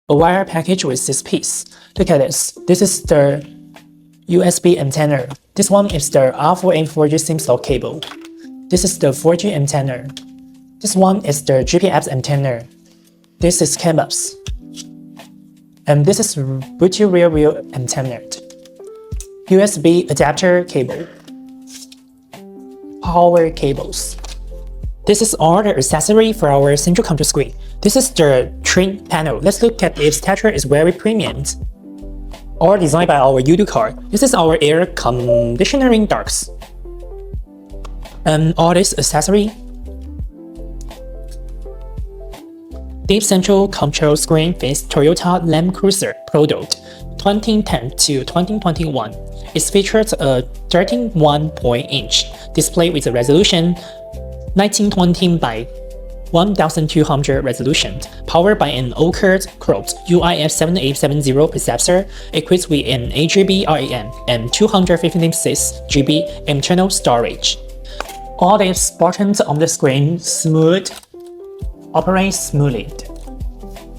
a wire package with this piece. Look at this. This is the USB antenna. This one is the R4 and 4G SIM slot cable. This is the 4G antenna. This one is the GPS antenna. This is CAMUPS. And this is Bluetooth rear wheel antenna. USB adapter cable. Power cables. This is all the accessory for our central control screen. This is the trim panel. Let's look at its texture. Is very premium. All designed by our Youducar. This is our air conditioning ducts. And all this accessory. Deep central control screen with Toyota Land Cruiser Prado 2010 to 2021. It features a 13.1-inch display with a resolution 1920 by 1200 resolution, powered by an occured Crot UIF7870 processor, equipped with an 8GB RAM and 256 GB internal storage. All these buttons on the screen operate smoothly.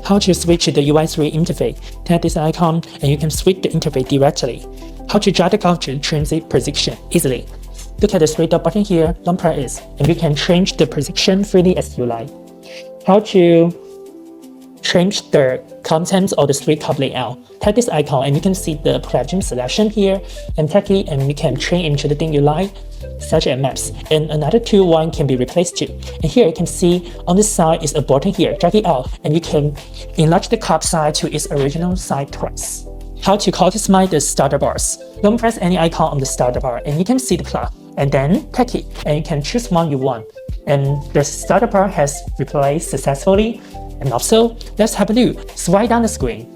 How to switch the UI3 interface? Tap this icon and you can switch the interface directly. How to adjust the culture transit position easily. Look at the three dot button here, don't press it, and you can change the position freely as you like. How to change the contents of the street cup layout? Tap this icon and you can see the platform selection here, and tap it and you can change into the thing you like, such as maps. And another one can be replaced too. And here you can see on this side is a button here, drag it out, and you can enlarge the cup size to its original size twice. How to customize the starter bars? Don't press any icon on the starter bar and you can see the plug, and then tap it and you can choose one you want. And the starter bar has replaced successfully. And also, let's have a look. Swipe down the screen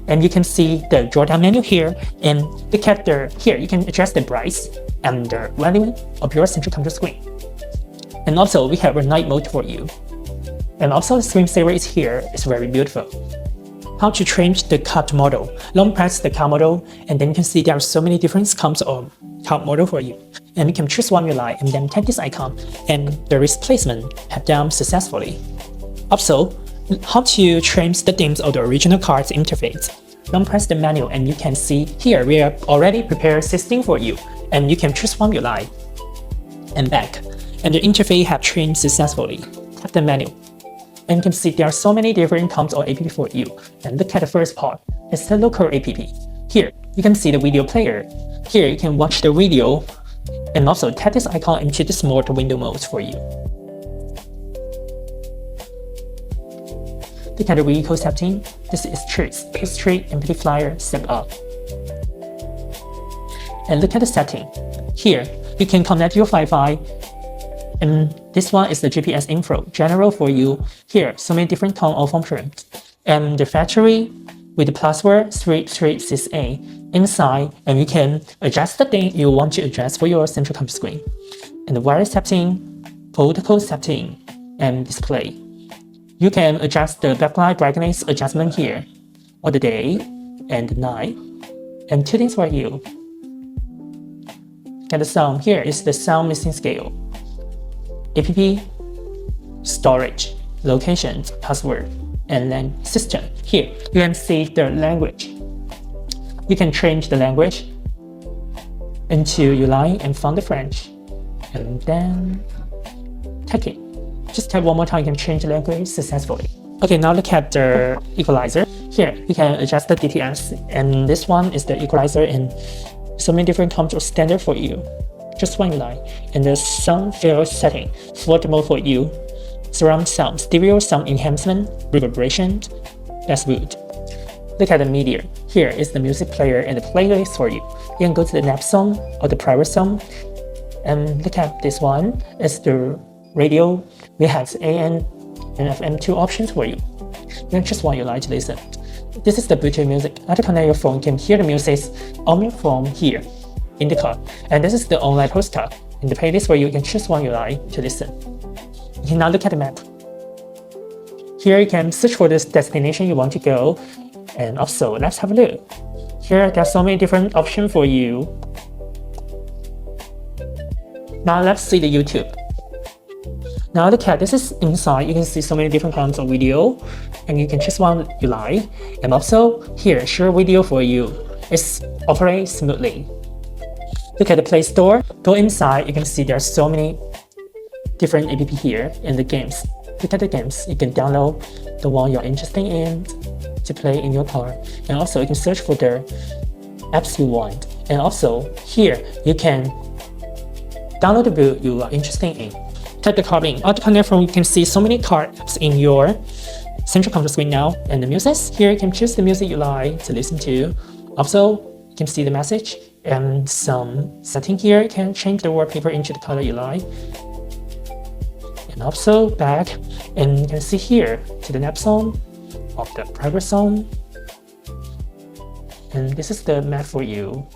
and you can see the drawdown menu here, and look at here you can adjust the price and the value of your central control screen. And also we have a night mode for you. And also the screensaver is here. It's very beautiful. How to change the card model? Long press the card model and then you can see there are so many different kinds of card model for you. And you can choose one you like and then tap this icon and the replacement have done successfully. Also, how to change the themes of the original card's interface? Long press the menu and you can see here we have already prepared 16 for you, and you can choose one you like. And back, and the interface have changed successfully. Tap the menu. And you can see there are so many different kinds of app for you. And look at the first part. It's the local app. Here, you can see the video player. Here, you can watch the video. And also tap this icon into the smart window mode for you. Look at the vehicle setting. This is Streets, History, and Flyer Step Up. And look at the setting. Here, you can connect your Wi-Fi. And this one is the GPS info, general for you. Here, so many different kinds of functions. And the factory with the password 336A inside, and you can adjust the thing you want to adjust for your central control screen. And the wireless setting, protocol setting, and display. You can adjust the backlight brightness adjustment here, or the day and the night. And two things for you. And the sound, here is the sound mixing scale. App, storage, location, password, and then system. Here, you can see the language. You can change the language into you like and find the French. And then tap it. Just tap one more time, you can change the language successfully. Okay, now look at the equalizer. Here, you can adjust the DTS, and this one is the equalizer, and so many different control standard for you. Just one line. And the sound field setting, float mode for you, surround sound, stereo sound enhancement, reverberation, that's good. Look at the media. Here is the music player and the playlist for you. You can go to the nap song or the private song. And look at this one, it's the radio. We have AM and FM 2 options for you. You can choose one you like to listen. This is the Bluetooth music. After connect your phone, you can hear the music on your phone here in the car. And this is the online poster. In the playlist where you can choose one you like to listen. You can now look at the map. Here you can search for this destination you want to go. And also, let's have a look. Here there are so many different options for you. Now let's see the YouTube. Now look at this is inside. You can see so many different kinds of video. and you can choose one you like. And also here, share video for you. It's operates smoothly. Look at the Play Store. Go inside, you can see there are so many different app here in the games. Look at the games. You can download the one you're interested in to play in your car. And also you can search for the apps you want. And also here you can download the view you are interested in. Tap the CarPlay. On the platform, you can see so many car apps in your central control screen now. And the music, here you can choose the music you like to listen to. Also, you can see the message and some setting here. You can change the wallpaper into the color you like. And also back, and you can see here to the nap zone of the progress zone. And this is the map for you.